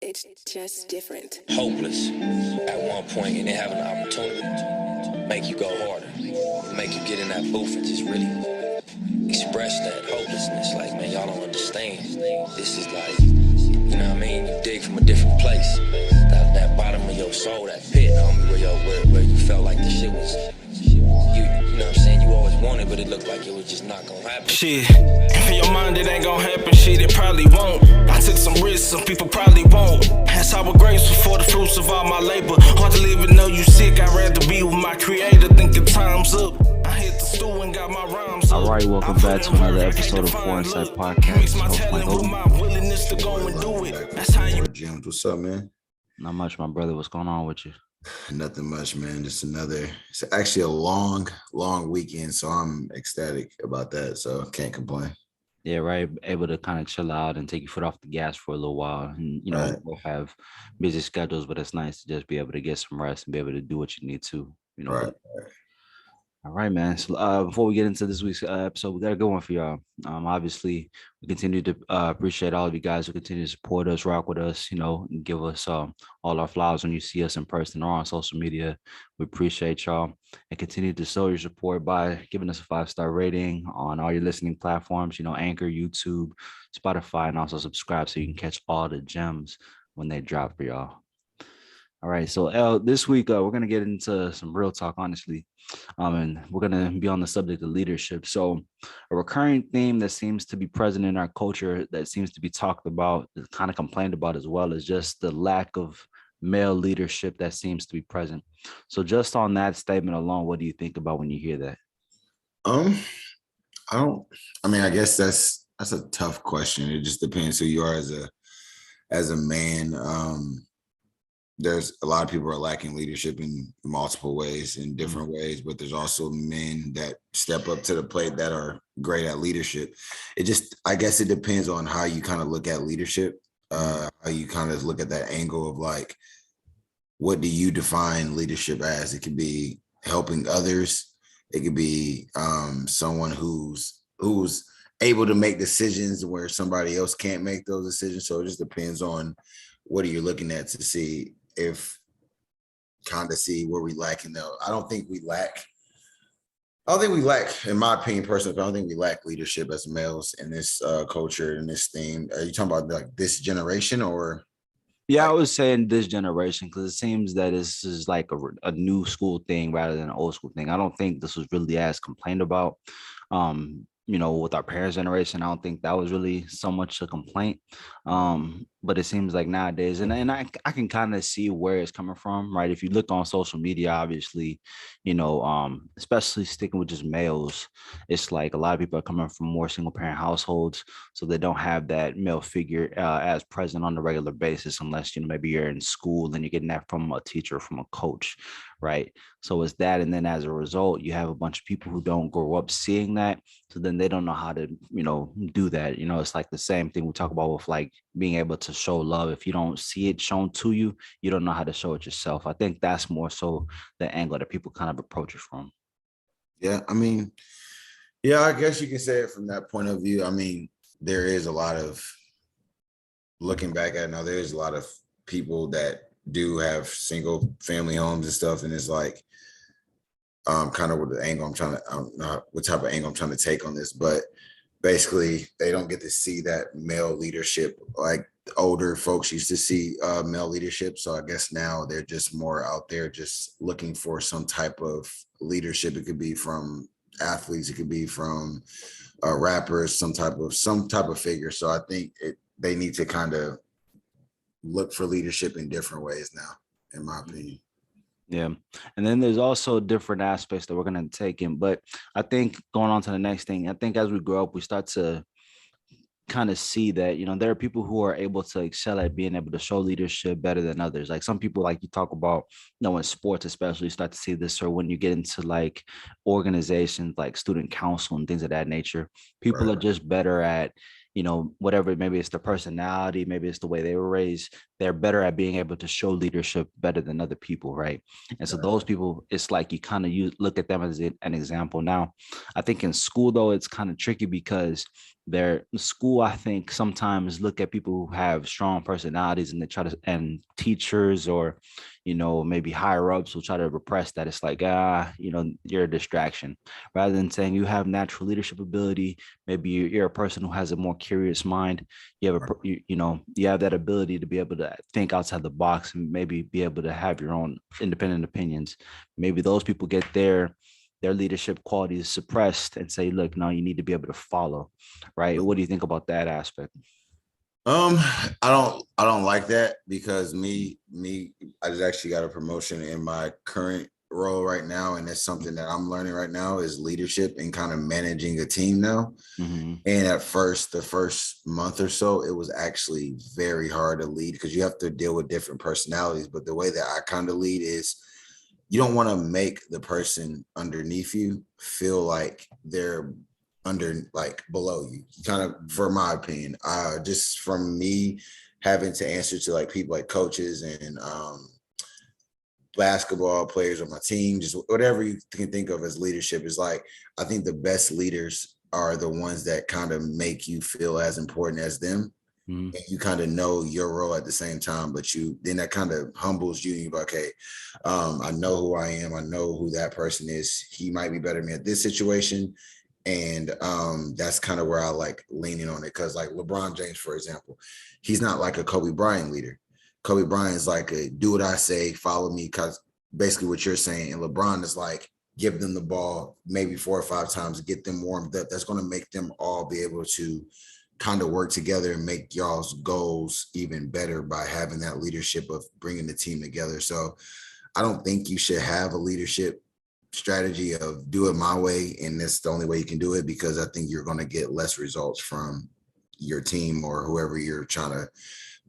It's just different. Hopeless at one point, and then having an opportunity to make you go harder, make you get in that booth and just really express that hopelessness. Like, man, y'all don't understand. This is like, you know what I mean? You dig from a different place. That bottom of your soul, that pit, homie, where you felt like the shit was, you know what I'm saying? You always wanted, but it looked like it was just not gonna happen. Shit, in your mind it ain't gonna happen, shit, it probably won't. I took some risks, some people probably won't. That's how we're grateful for the fruits of all my labor. Hard to live and know you sick, I'd rather be with my creator, thinking time's up. I hit the stool and got my rhymes up. Alright, welcome back to another episode of Four Inside Podcast. My talent with my willingness to go and do it. That's how you. James, what's up, man? Not much, my brother. What's going on with you? Nothing much, man. Just it's actually a long weekend, so I'm ecstatic about that. So can't complain. Yeah, right. Able to kind of chill out and take your foot off the gas for a little while. And, you know, Right. we both have busy schedules, but it's nice to just be able to get some rest and be able to do what you need to, you know. Right. All right, man. So before we get into this week's episode, we got a good one for y'all. Obviously, we continue to appreciate all of you guys who continue to support us, rock with us, you know, and give us all our flowers when you see us in person or on social media. We appreciate y'all and continue to show your support by giving us a 5-star rating on all your listening platforms, you know, Anchor, YouTube, Spotify, and also subscribe so you can catch all the gems when they drop for y'all. All right, so L, this week we're gonna get into some real talk, honestly, and we're gonna be on the subject of leadership. So, a recurring theme that seems to be present in our culture, that seems to be talked about, kind of complained about as well, is just the lack of male leadership that seems to be present. So, just on that statement alone, what do you think about when you hear that? I guess that's a tough question. It just depends who you are as a man. There's a lot of people are lacking leadership in multiple ways, in different ways, but there's also men that step up to the plate that are great at leadership. I guess it depends on how you kind of look at leadership, how you kind of look at that angle of like, what do you define leadership as? It could be helping others. It could be someone who's able to make decisions where somebody else can't make those decisions. So it just depends on what are you looking at to see where we lack in though. I don't think we lack, in my opinion, personally, I don't think we lack leadership as males in this culture, in this theme. Are you talking about like this generation or? Yeah, I was saying this generation because it seems that this is like a new school thing rather than an old school thing. I don't think this was really as complained about. You know, with our parents' generation, I don't think that was really so much a complaint. But it seems like nowadays, and I can kind of see where it's coming from, right? If you look on social media, obviously, you know, especially sticking with just males, it's like a lot of people are coming from more single parent households, so they don't have that male figure as present on a regular basis, unless, you know, maybe you're in school and you're getting that from a teacher, from a coach, right? So it's that, and then as a result, you have a bunch of people who don't grow up seeing that, so then they don't know how to, you know, do that. You know, it's like the same thing we talk about with like being able to show love. If you don't see it shown to you, you don't know how to show it yourself. I think that's more so the angle that people kind of approach it from. Yeah, I guess you can say it from that point of view. I mean, there is a lot of, looking back at it now, there's a lot of people that do have single family homes and stuff, and it's like kind of what the angle I'm trying to, I don't know what type of angle I'm trying to take on this, but basically they don't get to see that male leadership like older folks used to see male leadership. So I guess now they're just more out there just looking for some type of leadership. It could be from athletes, it could be from rappers, some type of figure. So I think they need to kind of look for leadership in different ways now, in my opinion. Yeah. And then there's also different aspects that we're going to take in. But I think going on to the next thing, I think as we grow up, we start to kind of see that, you know, there are people who are able to excel at being able to show leadership better than others. Like some people, like you talk about, you know, in sports, especially, you start to see this, or when you get into like organizations like student council and things of that nature, people are just better at, you know, whatever, maybe it's their personality, maybe it's the way they were raised. they're better at being able to show leadership better than other people, right? And so those people, it's like you kind of look at them as an example. Now, I think in school though, it's kind of tricky because school, I think, sometimes look at people who have strong personalities and they try to, and teachers or, maybe higher ups will try to repress that. It's like, you're a distraction, rather than saying you have natural leadership ability. Maybe you're a person who has a more curious mind. You have you have that ability to be able to think outside the box and maybe be able to have your own independent opinions. Maybe those people get their leadership qualities suppressed and say, look, no, you need to be able to follow, right? What do you think about that aspect? I don't like that because I just actually got a promotion in my current role right now, and that's something that I'm learning right now is leadership and kind of managing a team now. Mm-hmm. And at first, the first month or so, it was actually very hard to lead because you have to deal with different personalities. But the way that I kind of lead is you don't want to make the person underneath you feel like they're below you, kind of, for my opinion. Just from me having to answer to like people like coaches and basketball players on my team, just whatever you can think of as leadership, is like, I think the best leaders are the ones that kind of make you feel as important as them. Mm-hmm. And you kind of know your role at the same time, but then that kind of humbles you. You're like, okay, I know who I am. I know who that person is. He might be better than me at this situation. And that's kind of where I like leaning on it. Cause like LeBron James, for example, he's not like a Kobe Bryant leader. Kobe Bryant is like do what I say, follow me. Cause basically what you're saying. And LeBron is like, give them the ball maybe 4 or 5 times to get them warmed up. That's going to make them all be able to kind of work together and make y'all's goals even better by having that leadership of bringing the team together. So I don't think you should have a leadership strategy of do it my way and that's the only way you can do it, because I think you're going to get less results from your team or whoever you're trying to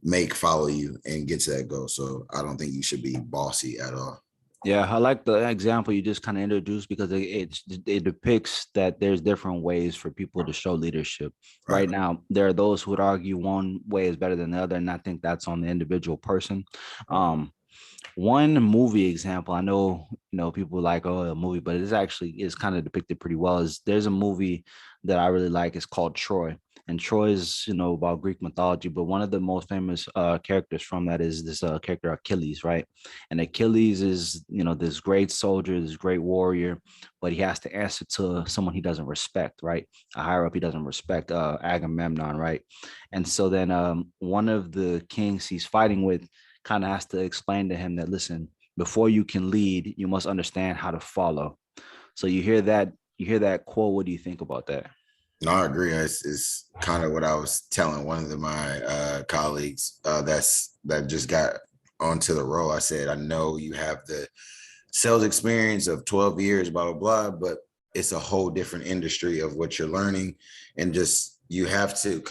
make follow you and get to that goal. So I don't think you should be bossy at all. Yeah, I like the example you just kind of introduced because it depicts that there's different ways for people to show leadership. Right now, there are those who would argue one way is better than the other, and I think that's on the individual person. One movie example, I know, people like, oh, a movie, but it's actually is kind of depicted pretty well. There's a movie that I really like. It's called Troy. And Troy is, about Greek mythology, but one of the most famous characters from that is this character Achilles, right? And Achilles is, this great soldier, this great warrior, but he has to answer to someone he doesn't respect, right? A higher up he doesn't respect, Agamemnon, right? And so then one of the kings he's fighting with kind of has to explain to him that, listen, before you can lead, you must understand how to follow. So you hear that quote. What do you think about that? No, I agree. It's kind of what I was telling one of my colleagues that just got onto the role. I said, I know you have the sales experience of 12 years, blah, blah, blah, but it's a whole different industry of what you're learning. And just, you have to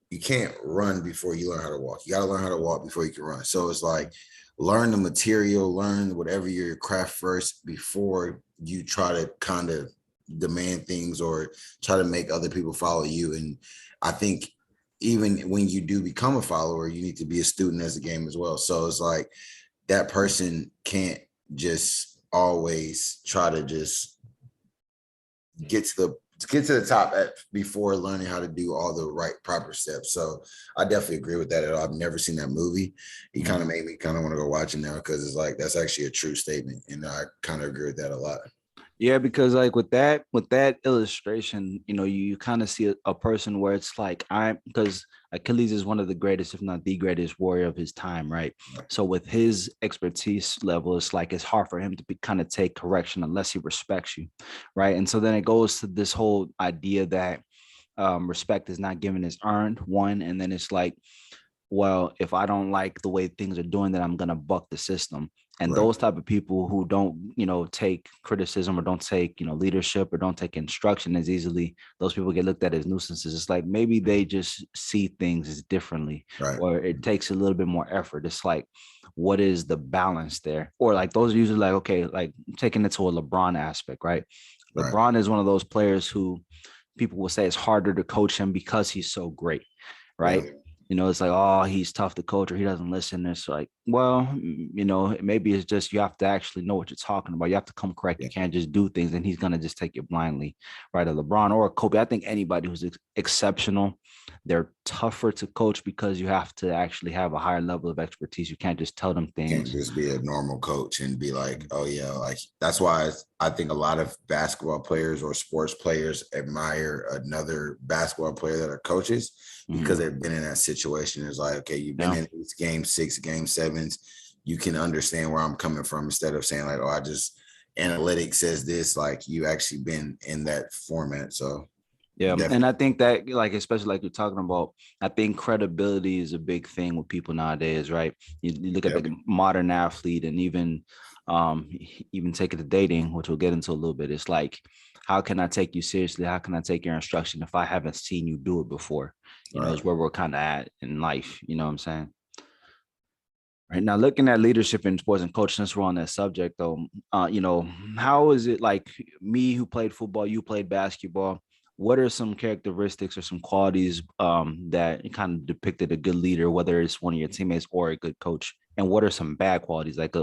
you can't run before you learn how to walk. You got to learn how to walk before you can run. So it's like, learn the material, learn whatever your craft first before you try to kind of demand things or try to make other people follow you. And I think even when you do become a follower, you need to be a student as a game as well. So it's like that person can't just always try to just get to the top before learning how to do all the right proper steps. So I definitely agree with that. I've never seen that movie. It kind of made me kind of want to go watch it now because it's like that's actually a true statement, and I kind of agree with that a lot. Yeah, because like with that illustration, you kind of see a person where it's like because Achilles is one of the greatest, if not the greatest warrior of his time, right? So with his expertise level, it's like it's hard for him to kind of take correction unless he respects you, right? And so then it goes to this whole idea that respect is not given, is earned, one, and then it's like, well, if I don't like the way things are doing, then I'm gonna buck the system. And those type of people who don't, take criticism or don't take, leadership or don't take instruction as easily, those people get looked at as nuisances. It's like maybe they just see things as differently, or it takes a little bit more effort. It's like, what is the balance there? Or like those are usually like, okay, like taking it to a LeBron aspect, right? LeBron is one of those players who people will say it's harder to coach him because he's so great, right? It's like, oh, he's tough to coach or he doesn't listen. It's like, well, maybe it's just you have to actually know what you're talking about. You have to come correct. Yeah, You can't just do things and he's going to just take you blindly, right? A LeBron or a Kobe. I think anybody who's exceptional, they're tougher to coach because you have to actually have a higher level of expertise. You can't just tell them can't things. just be a normal coach and be like, oh yeah, like that's why I think a lot of basketball players or sports players admire another basketball player that are coaches because Mhm. they've been in that situation. It's like, okay, you've been Yeah. in these game 6, game 7s, you can understand where I'm coming from instead of saying like, oh, I just analytics says this. Like you actually been in that format. So Yeah, and I definitely, think that, like, especially like you're talking about, I think credibility is a big thing with people nowadays, right? You look at yep. the modern athlete, and even take it to dating, which we'll get into a little bit. It's like, how can I take you seriously? How can I take your instruction if I haven't seen you do it before? All right. Is where we're kind of at in life. You know what I'm saying? Right now, looking at leadership in sports and coaching, since we're on that subject, though, how is it like me who played football, you played basketball? What are some characteristics or some qualities that kind of depicted a good leader, whether it's one of your teammates or a good coach? And what are some bad qualities, like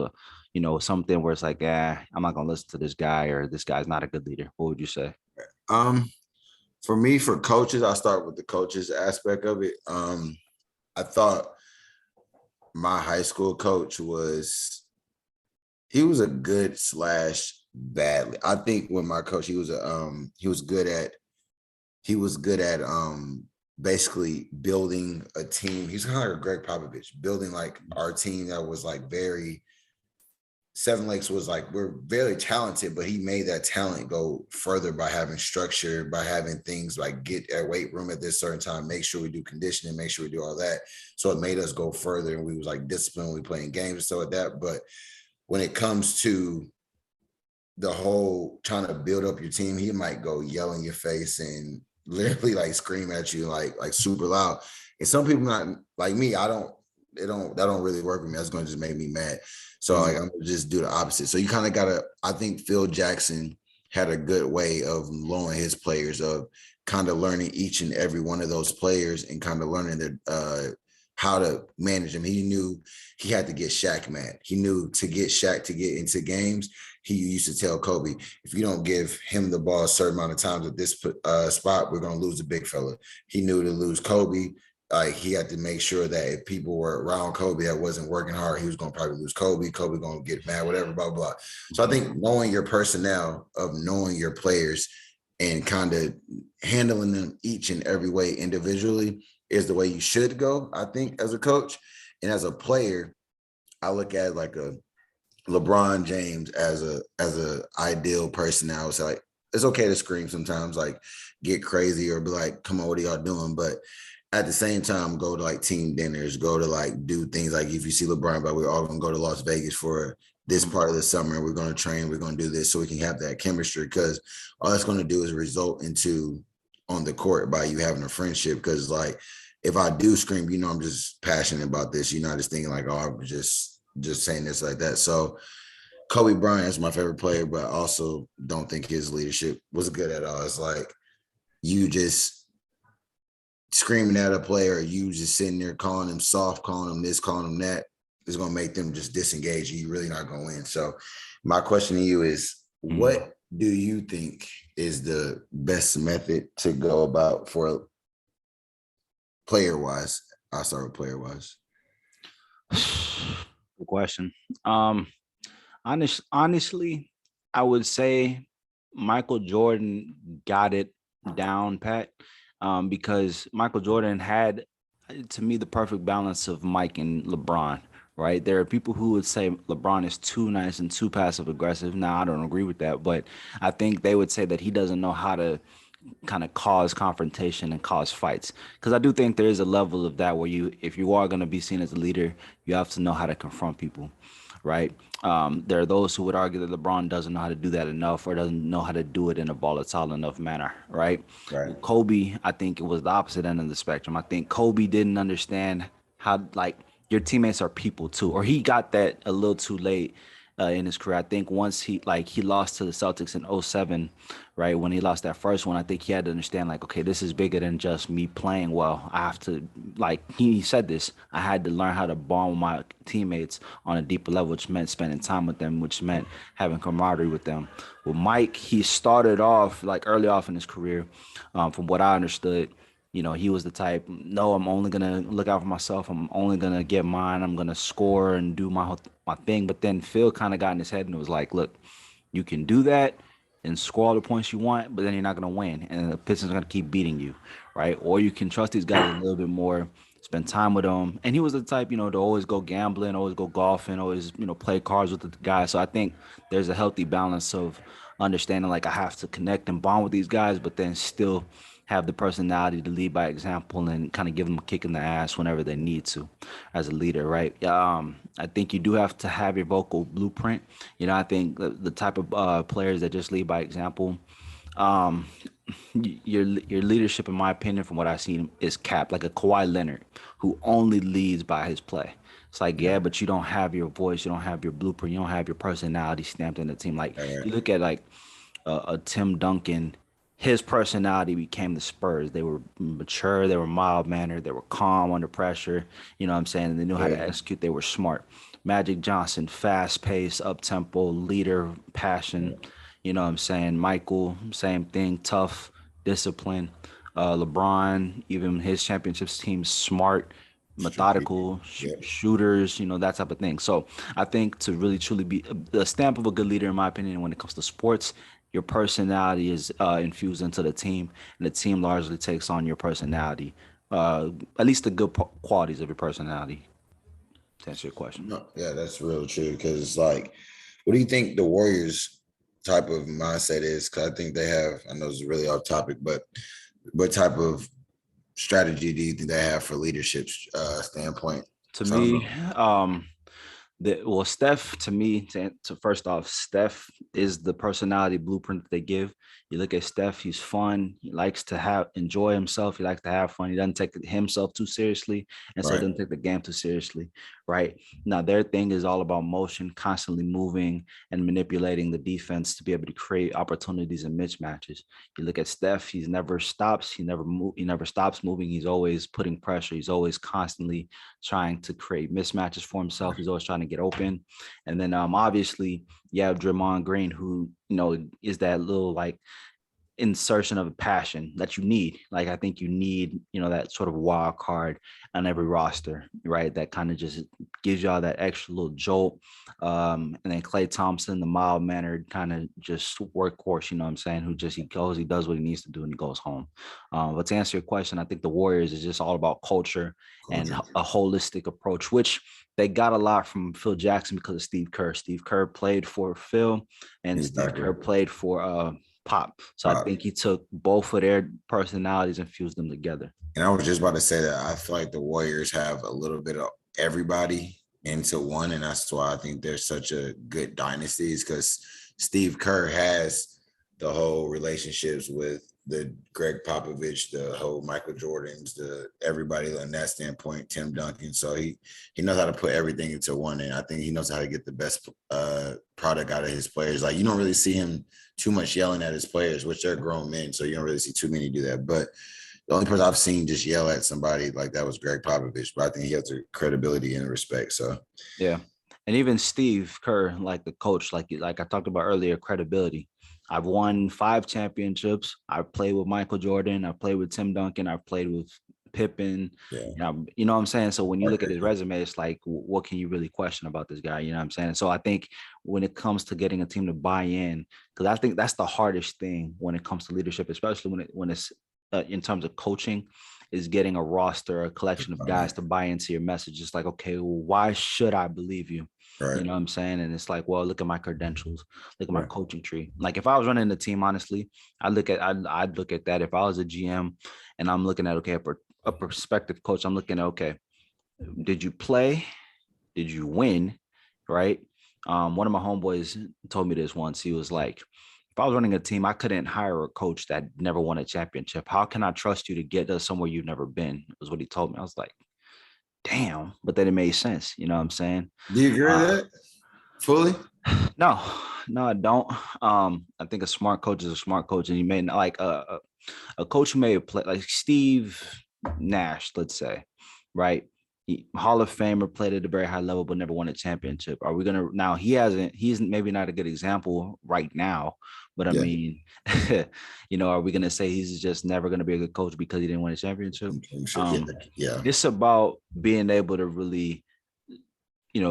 something where it's like, I'm not gonna listen to this guy or this guy's not a good leader? What would you say? Um, for me, for coaches, I'll start with the coaches aspect of it. I thought my high school coach he was a good slash bad. I think when my coach, he was good at basically building a team. He's kind of like a Greg Popovich, building like our team that was like very Seven Lakes was like, we're very talented, but he made that talent go further by having structure, by having things like get at weight room at this certain time, make sure we do conditioning, make sure we do all that. So it made us go further, and we was like disciplined, we playing games and stuff like that. But when it comes to the whole trying to build up your team, he might go yell in your face and literally like scream at you like super loud. And some people not like me, that don't really work with me. That's gonna just make me mad. So like I'm gonna just do the opposite. So you kind of gotta, I think Phil Jackson had a good way of lowering his players, of kind of learning each and every one of those players and kind of learning how to manage them. He knew he had to get Shaq mad. He knew to get Shaq to get into games, he used to tell Kobe, if you don't give him the ball a certain amount of times at this spot, we're going to lose the big fella. He knew to lose Kobe. He had to make sure that if people were around Kobe that wasn't working hard, he was going to probably lose Kobe. Kobe going to get mad, whatever, blah, blah. So I think knowing your personnel, of knowing your players and kind of handling them each and every way individually is the way you should go, I think, as a coach. And as a player, I look at like a LeBron James as a ideal person. I was like, it's okay to scream sometimes, like get crazy or be like, come on, what are y'all doing? But at the same time, go to like team dinners, go to like do things like, if you see LeBron, but we're all gonna go to Las Vegas for this part of the summer. We're gonna train, we're gonna do this so we can have that chemistry, because all that's gonna do is result into on the court by you having a friendship. Because like if I do scream, I'm just passionate about this. You're not just thinking like, oh, I'm just saying this like that. So Kobe Bryant is my favorite player, but I also don't think his leadership was good at all. It's like you just screaming at a player, you just sitting there calling him soft, calling him this, calling him that, is going to make them just disengage. You're really not going to win. So my question to you is, what do you think is the best method to go about for player-wise? I'll start with player-wise. Good question. Honestly, I would say Michael Jordan got it down pat, because Michael Jordan had, to me, the perfect balance of Mike and LeBron. Right, there are people who would say LeBron is too nice and too passive aggressive. Now, I don't agree with that, but I think they would say that he doesn't know how to kind of cause confrontation and cause fights, because I do think there is a level of that where if you are going to be seen as a leader, you have to know how to confront people, right? There are those who would argue that LeBron doesn't know how to do that enough, or doesn't know how to do it in a volatile enough manner, right? Right. Kobe, I think it was the opposite end of the spectrum. I think Kobe didn't understand how, like, your teammates are people too, or he got that a little too late. in his career. I think once he lost to the Celtics in '07, right? When he lost that first one, I think he had to understand like, okay, this is bigger than just me playing well. I have to like he said this. I had to learn how to bond with my teammates on a deeper level, which meant spending time with them, which meant having camaraderie with them. With Mike, he started off like early off in his career, from what I understood. He was the type, no, I'm only gonna look out for myself. I'm only gonna get mine. I'm gonna score and do my thing. But then Phil kind of got in his head and it was like, look, you can do that and score all the points you want, but then you're not gonna win, and the Pistons are gonna keep beating you, right? Or you can trust these guys a little bit more, spend time with them. And he was the type, to always go gambling, always go golfing, always, play cards with the guys. So I think there's a healthy balance of understanding like I have to connect and bond with these guys, but then still have the personality to lead by example and kind of give them a kick in the ass whenever they need to as a leader, right? I think you do have to have your vocal blueprint. I think the type of players that just lead by example, um, your leadership, in my opinion, from what I've seen, is capped. Like a Kawhi Leonard, who only leads by his play. It's like, yeah, but you don't have your voice, you don't have your blueprint, you don't have your personality stamped in the team. Like you look at like a Tim Duncan, his personality became the Spurs. They were mature, they were mild mannered, they were calm under pressure. You know what I'm saying? And they knew how to execute. They were smart. Magic Johnson, fast pace, up tempo, leader, passion. You know what I'm saying? Michael, same thing, tough, discipline. LeBron, even his championships team, smart, methodical shooters, that type of thing. So I think to really truly be the stamp of a good leader, in my opinion, when it comes to sports, your personality is infused into the team, and the team largely takes on your personality, at least the good qualities of your personality. To answer your question. No, yeah, that's real true. Because it's like, what do you think the Warriors type of mindset is? Because I think they have, I know it's really off topic, but what type of strategy do you think they have for leadership standpoint? To So I don't me, know. Steph, to me, to first off, Steph is the personality blueprint that they give. You look at Steph, he's fun. He likes to enjoy himself. He likes to have fun. He doesn't take himself too seriously, and so he Right. doesn't take the game too seriously, right? Now, their thing is all about motion, constantly moving and manipulating the defense to be able to create opportunities and mismatches. You look at Steph, he never stops. He never stops moving. He's always putting pressure. He's always constantly trying to create mismatches for himself. He's always trying to get open. And then obviously you have Draymond Green, who, is that little like insertion of a passion that you need. Like I think you need, that sort of wild card on every roster, right? That kind of just gives y'all that extra little jolt. And then Klay Thompson, the mild mannered kind of just workhorse, you know what I'm saying? Who just he goes, he does what he needs to do, and he goes home. But to answer your question, I think the Warriors is just all about culture and a holistic approach, which they got a lot from Phil Jackson because of Steve Kerr. Steve Kerr played for Phil, and Steve Kerr played for Pop. So I think he took both of their personalities and fused them together. And I was just about to say that I feel like the Warriors have a little bit of everybody into one, and that's why I think they're such a good dynasty, is because Steve Kerr has the whole relationships with the Greg Popovich, the whole Michael Jordans, the everybody on that standpoint, Tim Duncan. So he knows how to put everything into one, and I think he knows how to get the best product out of his players. Like you don't really see him too much yelling at his players, which they're grown men, so you don't really see too many do that. But the only person I've seen just yell at somebody like that was Greg Popovich, but I think he has the credibility and respect. So yeah. And even Steve Kerr, like the coach, like I talked about earlier, credibility. I've won 5 championships. I've played with Michael Jordan. I've played with Tim Duncan. I've played with Pippen. yeah, You know what I'm saying? So when you look at his resume, it's like, what can you really question about this guy? You know what I'm saying? So I think when it comes to getting a team to buy in, because I think that's the hardest thing when it comes to leadership, especially when it's in terms of coaching, is getting a roster, a collection of guys to buy into your message. It's like, okay, well, why should I believe you? right. You know what I'm saying? And it's like, well, look at my credentials, look at my coaching tree. Like if I was running the team, honestly, I'd look at that. If I was a GM and I'm looking at, okay, a prospective coach, I'm looking at, okay, did you play? Did you win? Right? One of my homeboys told me this once. He was like, if I was running a team, I couldn't hire a coach that never won a championship. How can I trust you to get us somewhere you've never been? Was what he told me. I was like, damn, but then it made sense. You know what I'm saying? Do you agree with that fully? No, no, I don't. I think a smart coach is a smart coach, and you may not like a coach who may have played like Steve Nash, let's say, right? Hall of Famer, played at a very high level, but never won a championship. Are we gonna now? He's maybe not a good example right now, but I Yeah, mean, are we gonna say he's just never gonna be a good coach because he didn't win a championship? I'm sure. Yeah, yeah, It's about being able to really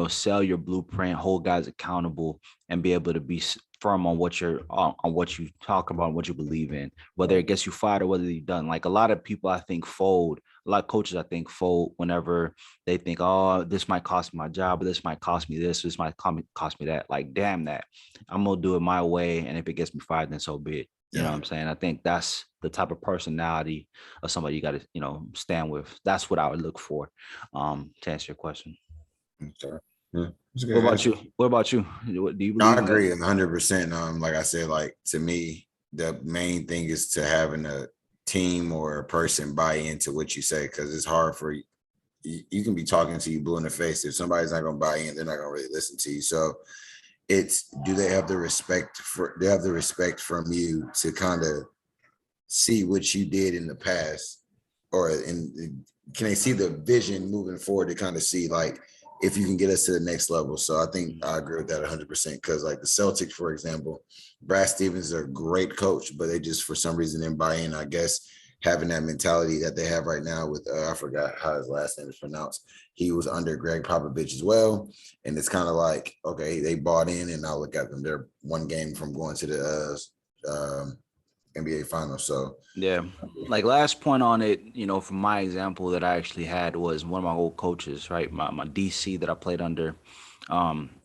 sell your blueprint, hold guys accountable, and be able to be firm on what you're on what you talk about, what you believe in, whether it gets you fired or whether you've done. Like a lot of people, I think fold. A lot of coaches, I think, fold whenever they think, "Oh, this might cost me my job, or this might cost me this, this might cost me that." Like, damn that, I'm gonna do it my way, and if it gets me fired, then so be it. You know yeah. what I'm saying? I think that's the type of personality of somebody you got to, stand with. That's what I would look for. To answer your question. Okay. Yeah, it's a What good about answer. you? What about you? Do you No, I believe that? agree 100%. Like I said, like to me, the main thing is to having a team or a person buy into what you say, because it's hard for you. You can be talking to you blue in the face. If somebody's not going to buy in, they're not going to really listen to you. So it's, do they have the respect from you to kind of see what you did in the past, or can they see the vision moving forward to kind of see like if you can get us to the next level? So I think I agree with that 100%, because like the Celtics, for example, Brad Stevens is a great coach, but they just for some reason didn't buy in. I guess having that mentality that they have right now with I forgot how his last name is pronounced. He was under Greg Popovich as well, and it's kind of like, okay, they bought in, and now look at them. They're one game from going to the NBA Finals. So Yeah. Like last point on it, from my example that I actually had was one of my old coaches, right? My DC that I played under.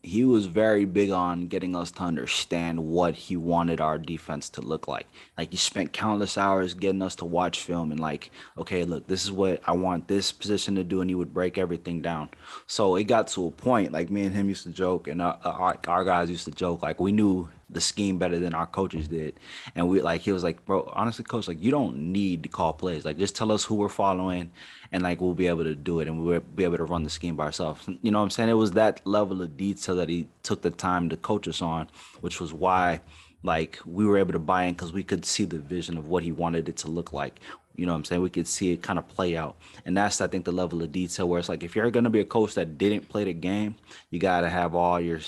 He was very big on getting us to understand what he wanted our defense to look like. Like he spent countless hours getting us to watch film and like, okay, look, this is what I want this position to do, and he would break everything down. So it got to a point, like me and him used to joke, and our guys used to joke, like we knew the scheme better than our coaches did, and he was like, bro, honestly, coach, like you don't need to call plays, like just tell us who we're following, and like we'll be able to do it, and we'll be able to run the scheme by ourselves. You know what I'm saying? It was that level of detail that he took the time to coach us on, which was why like we were able to buy in, because we could see the vision of what he wanted it to look like. You know what I'm saying? We could see it kind of play out. And that's, I think, the level of detail where it's like, if you're going to be a coach that didn't play the game, you got to have all your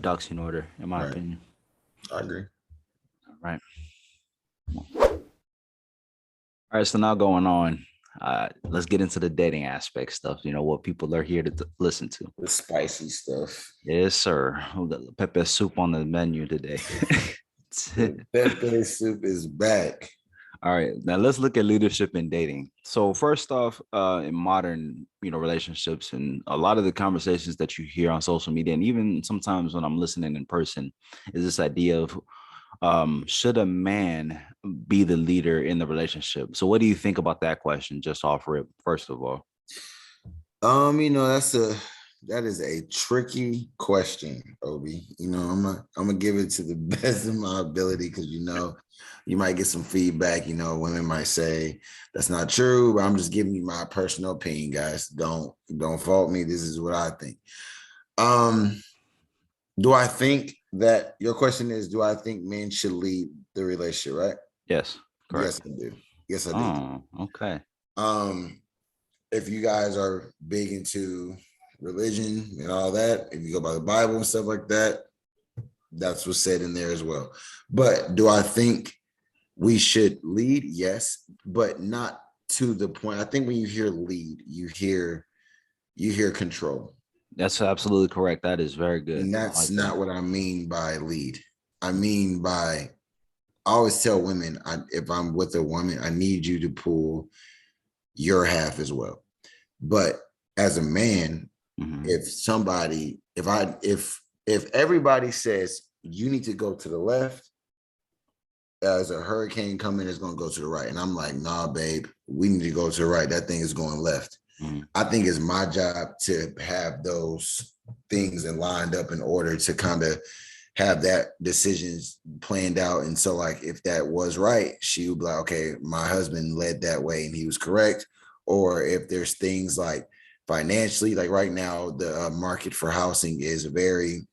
ducks in order, in my right, opinion. I agree. Right. All right. So now going on, let's get into the dating aspect stuff. What people are here to listen to. The spicy stuff. Yes, sir. We got pepper soup on the menu today. Pepe soup is back. All right, now let's look at leadership in dating. So first off, in modern, relationships, and a lot of the conversations that you hear on social media, and even sometimes when I'm listening in person, is this idea of should a man be the leader in the relationship? So what do you think about that question? Just off rip, first of all. That is a tricky question, Obi. I'm gonna give it to the best of my ability, because you might get some feedback. Women might say that's not true, but I'm just giving you my personal opinion, guys. Don't fault me. This is what I think. Do I think that your question is, do I think men should lead the relationship, right? Yes, correct. Yes, I do. Yes, I do. Oh, okay. If you guys are big into religion and all that, if you go by the Bible and stuff like that, that's what's said in there as well. But do I think we should lead? Yes, but not to the point. I think when you hear lead, you hear control. That's absolutely correct. That is very good. And that's not what I mean by lead. I mean by, I always tell women, if I'm with a woman, I need you to pull your half as well. But as a man, if everybody says you need to go to the left, as a hurricane coming, it's going to go to the right. And I'm like, nah, babe, we need to go to the right. That thing is going left. I think it's my job to have those things and lined up in order to kind of have that decisions planned out. And so like, if that was right, she would be like, okay, my husband led that way and he was correct. Or if there's things like financially, like right now, the market for housing is very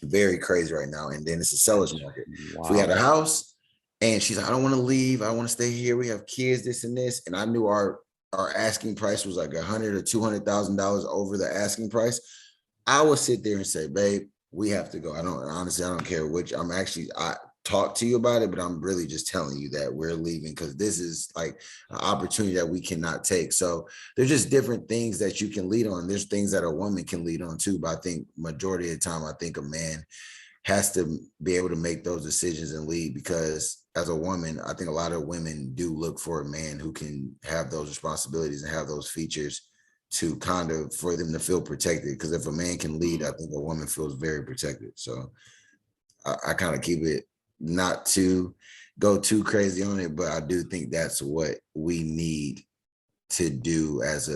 very crazy right now. And then it's a seller's market. If we had Wow. a house and she's like, I don't want to leave, I want to stay here. We have kids, this and this. And I knew our asking price was like $100,000 or $200,000 over the asking price. I would sit there and say, babe, we have to go. I don't care which. I talk to you about it, but I'm really just telling you that we're leaving because this is like an opportunity that we cannot take. So there's just different things that you can lead on. There's things that a woman can lead on too. But I think majority of the time, I think a man has to be able to make those decisions and lead, because as a woman, I think a lot of women do look for a man who can have those responsibilities and have those features to kind of, for them to feel protected. Because if a man can lead, I think a woman feels very protected. So I kind of keep it, not to go too crazy on it, but I do think that's what we need to do as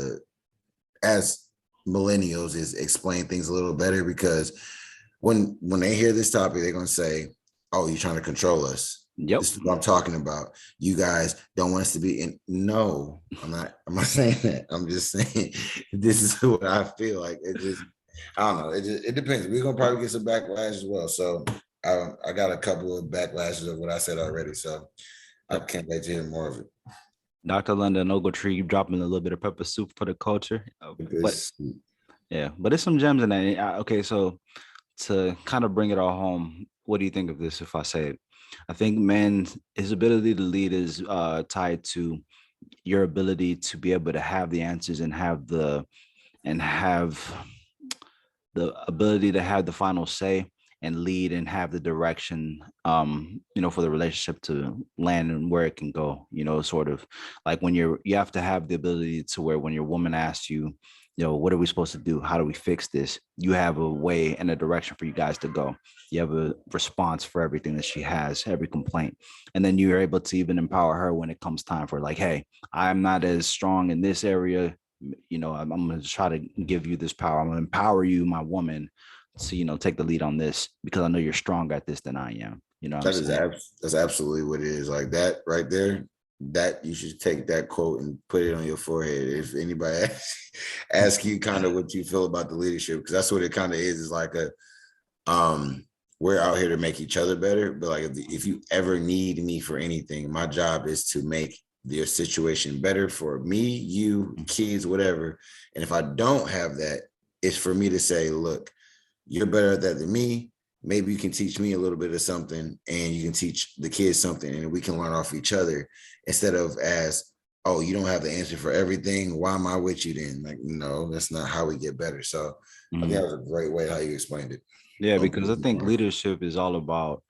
millennials, is explain things a little better. Because when they hear this topic, they're gonna say, "Oh, you're trying to control us." Yep. This is what I'm talking about. You guys don't want us to be in. No, I'm not saying that. I'm just saying this is what I feel like. It just, I don't know. It depends. We're gonna probably get some backlash as well. So I got a couple of backlashes of what I said already. So I can't wait to hear more of it. Dr. London Ogletree dropping a little bit of pepper soup for the culture. But yeah, but there's some gems in that. Okay, so to kind of bring it all home, what do you think of this if I say it? I think his ability to lead is tied to your ability to be able to have the answers and have the ability to have the final say and lead and have the direction, for the relationship to land and where it can go, sort of like when you have to have the ability to where when your woman asks you, what are we supposed to do? How do we fix this? You have a way and a direction for you guys to go. You have a response for everything that she has, every complaint. And then you're able to even empower her when it comes time for like, hey, I'm not as strong in this area. I'm going to try to give you this power. I'm going to empower you, my woman, to, take the lead on this because I know you're stronger at this than I am. That's absolutely what it is. Like that right there, that you should take that quote and put it on your forehead. If anybody asks you kind of what you feel about the leadership, because that's what it kind of is like we're out here to make each other better. But like if you ever need me for anything, my job is to make your situation better for me, you, kids, whatever. And if I don't have that, it's for me to say, look, you're better at that than me. Maybe you can teach me a little bit of something and you can teach the kids something and we can learn off each other, instead of as, oh, you don't have the answer for everything. Why am I with you then? Like, no, that's not how we get better. So I think that was a great way how you explained it. Yeah, because I think leadership is all about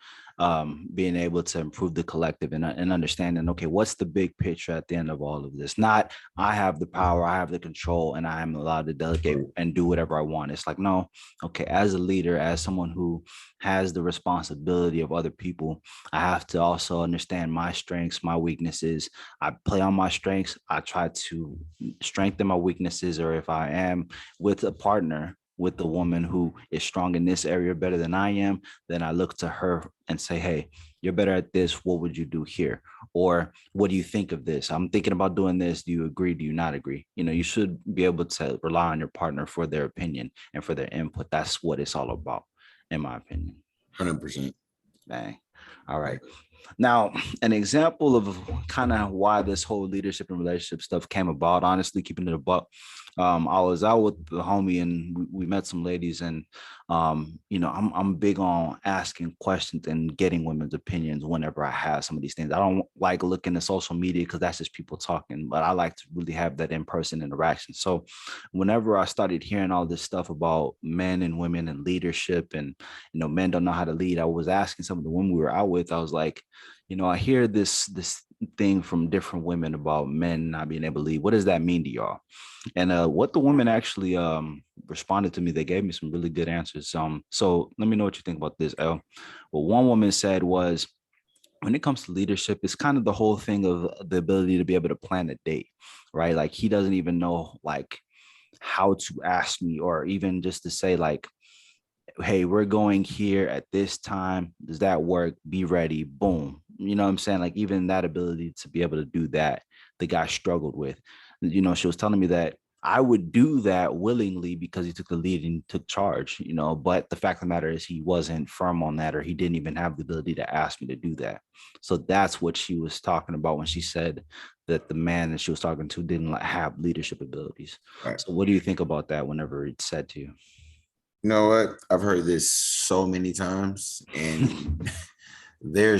being able to improve the collective and understanding, okay, what's the big picture at the end of all of this? Not I have the power, I have the control, and I am allowed to delegate and do whatever I want. It's like, no, okay, as a leader, as someone who has the responsibility of other people, I have to also understand my strengths, my weaknesses. I play on my strengths. I try to strengthen my weaknesses, or if I am with a partner, with the woman who is strong in this area better than I am, then I look to her and say, hey, you're better at this. What would you do here? Or what do you think of this? I'm thinking about doing this. Do you agree? Do you not agree? You should be able to rely on your partner for their opinion and for their input. That's what it's all about, in my opinion. 100%. Dang. All right. Now, an example of kind of why this whole leadership and relationship stuff came about, honestly, keeping it a buck. I was out with the homie and we met some ladies, and I'm big on asking questions and getting women's opinions whenever I have some of these things. I don't like looking at social media because that's just people talking, but I like to really have that in-person interaction. So whenever I started hearing all this stuff about men and women and leadership and, men don't know how to lead, I was asking some of the women we were out with, I was like, I hear this thing from different women about men not being able to lead. What does that mean to y'all? And what the women actually responded to me, they gave me some really good answers. So let me know what you think about this, El. What one woman said was, when it comes to leadership, it's kind of the whole thing of the ability to be able to plan a date, right? Like he doesn't even know like how to ask me, or even just to say like, hey, we're going here at this time. Does that work? Be ready. Boom. You know what I'm saying? Like even that ability to be able to do that, the guy struggled with. She was telling me that I would do that willingly because he took the lead and took charge, but the fact of the matter is he wasn't firm on that, or he didn't even have the ability to ask me to do that. So that's what she was talking about when she said that the man that she was talking to didn't have leadership abilities. Right. So what do you think about that whenever it's said to you? You know what? I've heard this so many times, and they're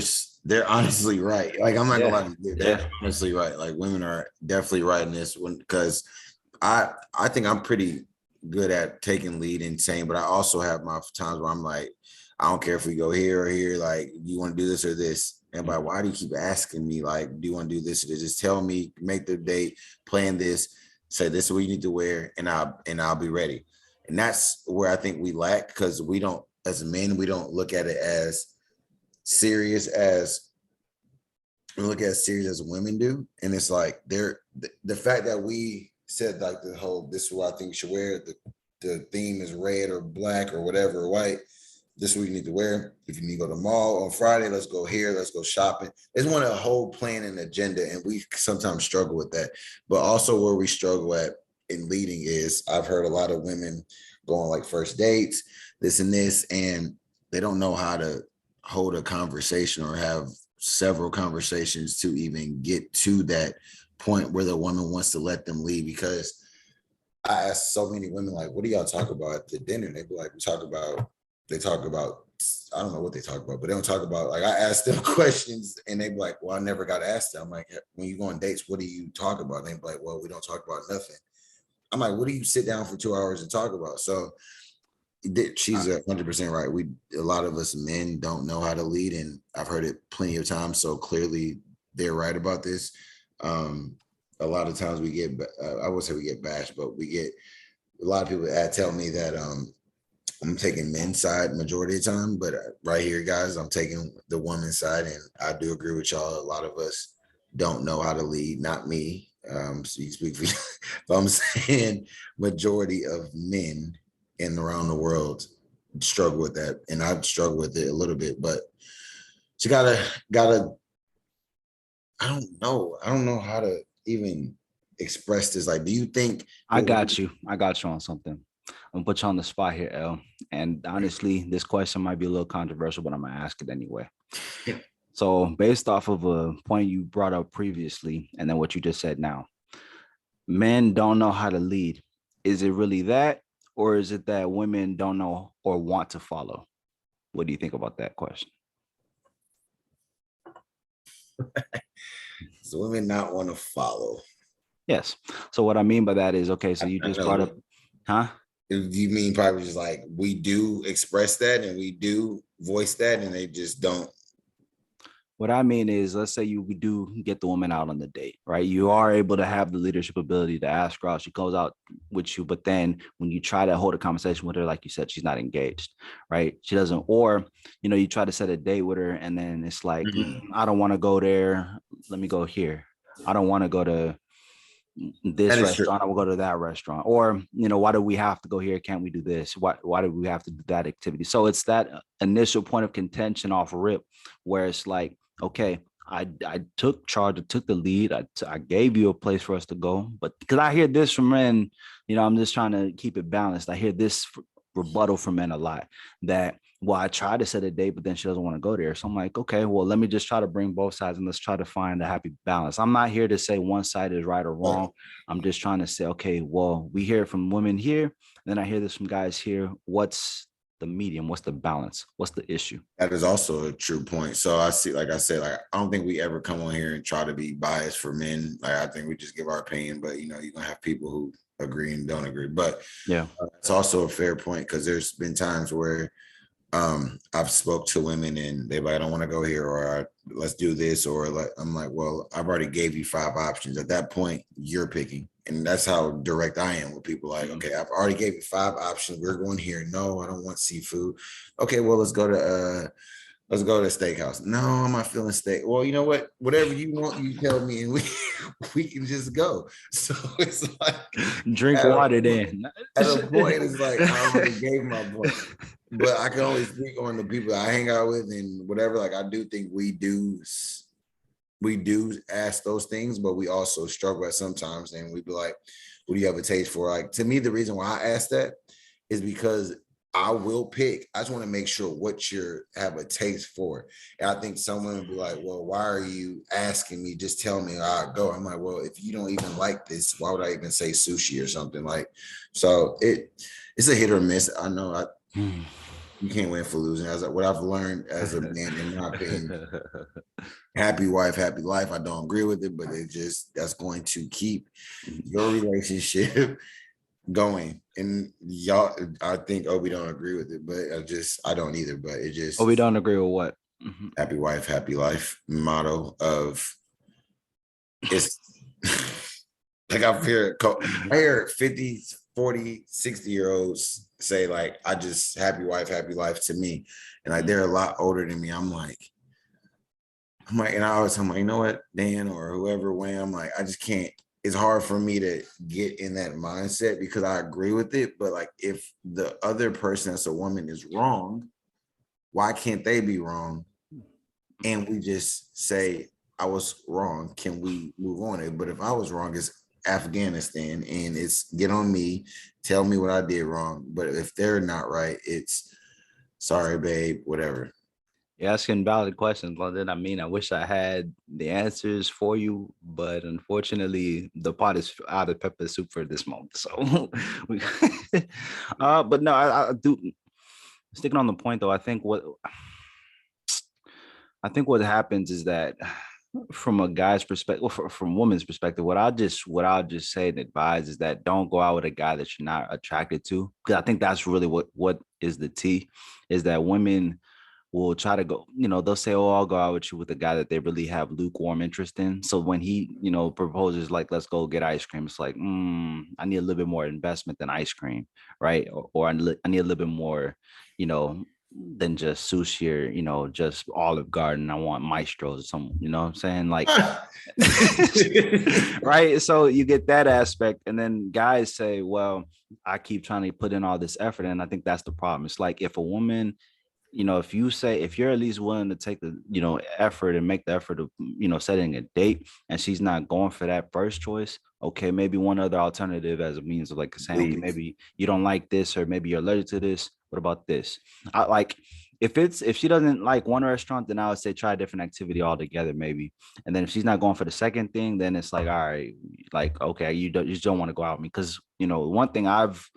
honestly right. Like, I'm not gonna lie to you, they're honestly right. Like, women are definitely right in this one, because I think I'm pretty good at taking lead and saying, but I also have my times where I'm like, I don't care if we go here or here. Like, you want to do this or this? And by why do you keep asking me? Like, do you want to do this or this? Just tell me, make the date, plan this, say this is what you need to wear, and I'll be ready. And that's where I think we lack, because we don't, as men, we don't look at it as serious as we look at serious as women do. And it's like the fact that we said, like, the whole, this is what I think you should wear, the theme is red or black or whatever, or white, this is what you need to wear. If you need to go to the mall on Friday, let's go here, let's go shopping. It's one of a whole plan and agenda, and we sometimes struggle with that. But also where we struggle at in leading is, I've heard a lot of women go on like first dates, this and this, and they don't know how to hold a conversation or have several conversations to even get to that point where the woman wants to let them lead. Because I asked so many women, like, what do y'all talk about at the dinner? And they'd be like, they talk about, I don't know what they talk about, but they don't talk about, like, I asked them questions and they'd be like, well, I never got asked that. I'm like, when you go on dates, what do you talk about? And they'd be like, well, we don't talk about nothing. I'm like, what do you sit down for 2 hours and talk about? So she's 100% right. A lot of us men don't know how to lead, and I've heard it plenty of times. So clearly they're right about this. A lot of times we get, I would say we get bashed, but we get a lot of people tell me that I'm taking men's side majority of the time, but right here, guys, I'm taking the woman's side, and I do agree with y'all. A lot of us don't know how to lead. Not me. So you speak for you, but I'm saying majority of men and around the world struggle with that, and I've struggled with it a little bit. But she gotta. I don't know how to even express this. Like, do you think? I got you on something. I'm gonna put you on the spot here, L. And honestly, this question might be a little controversial, but I'm gonna ask it anyway. So, based off of a point you brought up previously, and then what you just said now, men don't know how to lead. Is it really that, or is it that women don't know or want to follow? What do you think about that question? So women not want to follow. Yes. So what I mean by that is, okay, so you just brought up, huh? You mean probably just like we do express that and we do voice that, and they just don't? What I mean is, let's say we do get the woman out on the date, right? You are able to have the leadership ability to ask her out. She goes out with you, but then when you try to hold a conversation with her, like you said, she's not engaged, right? She doesn't, or, you try to set a date with her and then it's like, I don't want to go there. Let me go here. I don't want to go to this restaurant. I will go to that restaurant. Or, why do we have to go here? Can't we do this? Why do we have to do that activity? So it's that initial point of contention off rip where it's like, okay, I took charge, I took the lead, I gave you a place for us to go. But because I hear this from men, I'm just trying to keep it balanced. I hear this rebuttal from men a lot that, well, I tried to set a date, but then she doesn't want to go there. So I'm like, okay, well, let me just try to bring both sides and let's try to find a happy balance. I'm not here to say one side is right or wrong. I'm just trying to say, okay, well, we hear it from women here, and then I hear this from guys here. What's the medium? What's the balance? What's the issue? That is also a true point. So I see, like I said, like, I don't think we ever come on here and try to be biased for men. Like, I think we just give our opinion, but you're gonna have people who agree and don't agree. But yeah, it's also a fair point, because there's been times where I've spoke to women and they're like, I don't want to go here, or let's do this, or like, I'm like, well, I've already gave you 5 options. At that point, you're picking. And that's how direct I am with people. Like, okay, I've already gave you 5 options. We're going here. No, I don't want seafood. Okay, well, let's go to steakhouse. No, I'm not feeling steak. Well, you know what? Whatever you want, you tell me, and we can just go. So it's like, drink water then. At a point, it's like, I already gave my point. But I can only speak on the people I hang out with and whatever. Like, I do think we do ask those things, but we also struggle at sometimes, and we'd be like, What do you have a taste for? Like, to me, the reason why I asked that is because I will pick. I just want to make sure what you have a taste for. And I think someone would be like, well, why are you asking me? Just tell me, I'll go. I'm like, well, if you don't even like this, why would I even say sushi or something? Like, so it's a hit or miss. I know you can't win for losing. As what I've learned as a man, in my opinion, happy wife, happy life. I don't agree with it, but that's going to keep your relationship going. And y'all, I think Obi don't agree with it, but I don't either. But it just Oh, we don't agree with what? happy wife, happy life motto of it's like I hear 50, 40, 60-year-olds say like, I just happy wife, happy life to me. And like they're a lot older than me. I'm like, and I always, I'm like, you know what, Dan or whoever, Wayne, I'm like, I just can't. It's hard for me to get in that mindset because I agree with it. But like, if the other person that's a woman is wrong, why can't they be wrong? And we just say, I was wrong. Can we move on it? But if I was wrong, it's Afghanistan and it's get on me, tell me what I did wrong. But if they're not right, it's sorry, babe, whatever. You're asking valid questions, London. I mean, I wish I had the answers for you, but unfortunately, the pot is out of pepper soup for this moment. So, we, but no, I do. Sticking on the point though, I think what happens is that from a guy's perspective, or from women's perspective, what I'll just say and advise is that don't go out with a guy that you're not attracted to, because I think that's really what is the T, is that women will try to go, they'll say, oh, I'll go out with you with a guy that they really have lukewarm interest in. So when he, proposes like, let's go get ice cream, it's like, I need a little bit more investment than ice cream, right? Or I need a little bit more, than just sushi or, just Olive Garden. I want Maestros or something, you know what I'm saying? Like, right. So you get that aspect. And then guys say, well, I keep trying to put in all this effort. And I think that's the problem. It's like if a woman, if you're at least willing to take the, effort and make the effort of, setting a date, and she's not going for that first choice, okay, maybe one other alternative as a means of like saying, okay, maybe you don't like this, or maybe you're allergic to this. What about this? I like, if she doesn't like one restaurant, then I would say try a different activity altogether, maybe. And then if she's not going for the second thing, then it's like, all right, like, okay, you just don't want to go out with me. Because, one thing I've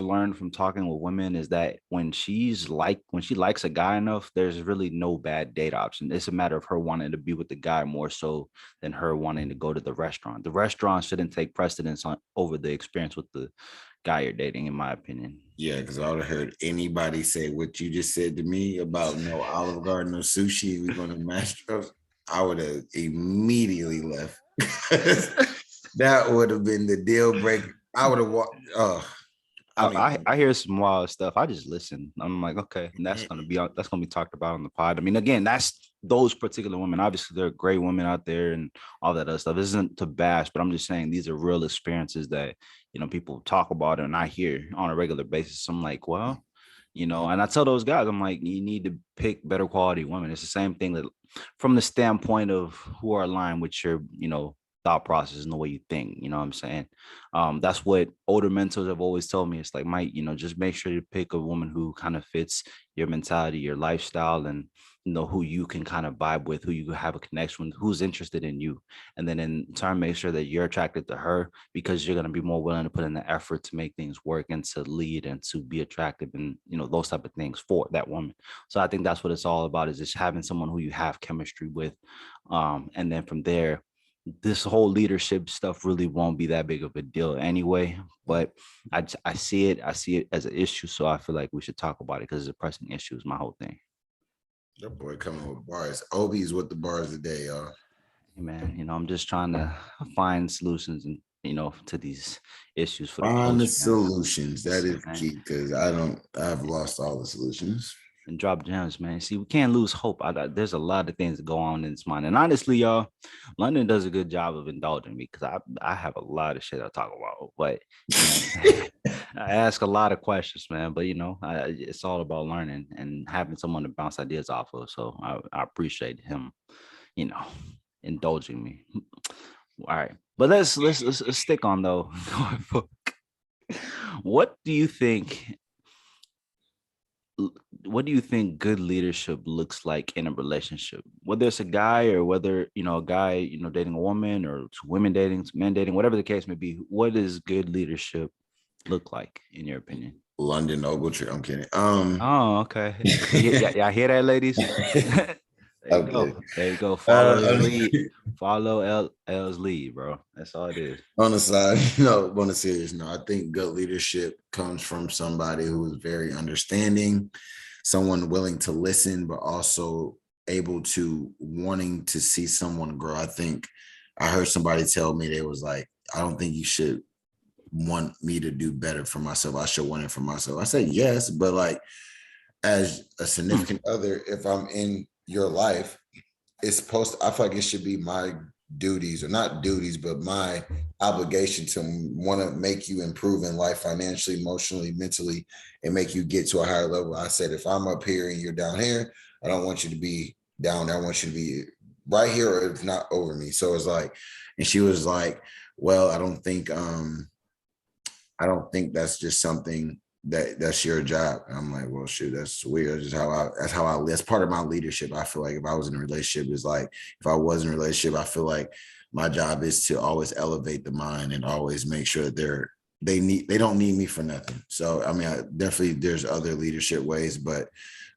learned from talking with women is that when she likes a guy enough, there's really no bad date option. It's a matter of her wanting to be with the guy more so than her wanting to go to the restaurant. The restaurant shouldn't take precedence over the experience with the guy you're dating, in my opinion. Yeah, because I would have heard anybody say what you just said to me about no Olive Garden, no sushi, we're going to Mastros. I would have immediately left. That would have been the deal breaker. I would have walked. I hear some wild stuff. I just listen. I'm like, okay, and that's gonna be talked about on the pod. I mean, again, that's those particular women. Obviously, there are great women out there and all that other stuff. This isn't to bash, but I'm just saying these are real experiences that people talk about and I hear on a regular basis. I'm like, well, and I tell those guys, I'm like, you need to pick better quality women. It's the same thing that, from the standpoint of who are aligned with your, thought process and the way you think, you know what I'm saying? That's what older mentors have always told me. It's like, Mike, just make sure you pick a woman who kind of fits your mentality, your lifestyle, and who you can kind of vibe with, who you have a connection with, who's interested in you. And then in turn, make sure that you're attracted to her, because you're going to be more willing to put in the effort to make things work and to lead and to be attractive and, those type of things for that woman. So I think that's what it's all about, is just having someone who you have chemistry with. And then from there, this whole leadership stuff really won't be that big of a deal anyway. But I see it as an issue. So I feel like we should talk about it because it's a pressing issue is my whole thing. That boy coming with bars. Obi's with the bars today, y'all. Hey man, I'm just trying to find solutions and to these issues for find the solutions. That is key, because I've lost all the solutions. And drop gems, man. See, we can't lose hope. There's a lot of things that go on in this mind. And honestly, y'all, London does a good job of indulging me, because I have a lot of shit I talk about. But I ask a lot of questions, man. But it's all about learning and having someone to bounce ideas off of. So I appreciate him, indulging me. All right, but let's stick on though. What do you think? What do you think good leadership looks like in a relationship? Whether it's a guy or whether a guy dating a woman or two women dating, two men dating, whatever the case may be. What does good leadership look like in your opinion? London Ogletree. I'm kidding. Oh, okay. Yeah, y'all hear that, ladies? There you I'm kidding. go. There you go. Follow his Uh, lead. Follow L's lead, bro. That's all it is. on the side, no, on a serious note, I think good leadership comes from somebody who is very understanding, someone willing to listen, but also able to wanting to see someone grow. I think I heard somebody tell me they was like, I don't think you should want me to do better for myself. I should want it for myself. I said yes, but like as a significant other, if I'm in your life, it's supposed to, I feel like it should be my duties, or not duties, but my obligation to want to make you improve in life financially, emotionally, mentally, and make you get to a higher level. I said, if I'm up here and you're down here, I don't want you to be down there. I want you to be right here, or if not over me. So it's like, and she was like, well, I don't think that's just something that's your job. And I'm like, well, shoot, that's weird. That's part of my leadership. I feel like if I was in a relationship, is like, if I was in a relationship, I feel like my job is to always elevate the mind and always make sure that they don't need me for nothing. So I mean, definitely there's other leadership ways, but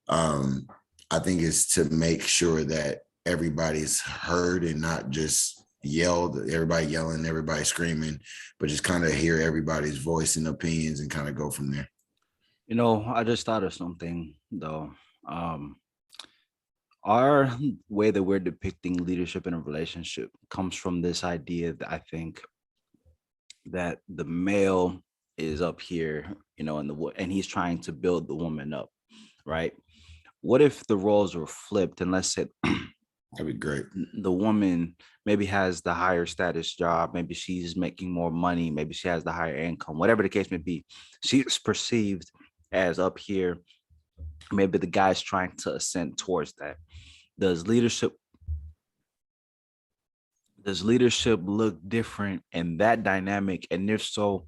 I think it's to make sure that everybody's heard and not just everybody yelling, everybody screaming, but just kind of hear everybody's voice and opinions and kind of go from there. I just thought of something though. Our way that we're depicting leadership in a relationship comes from this idea that I think that the male is up here, and he's trying to build the woman up, right? What if the roles were flipped, and let's say That'd be great. the woman maybe has the higher status job, maybe she's making more money, maybe she has the higher income, whatever the case may be, she's perceived as up here, maybe the guy's trying to ascend towards that. does leadership does leadership look different in that dynamic, and if so,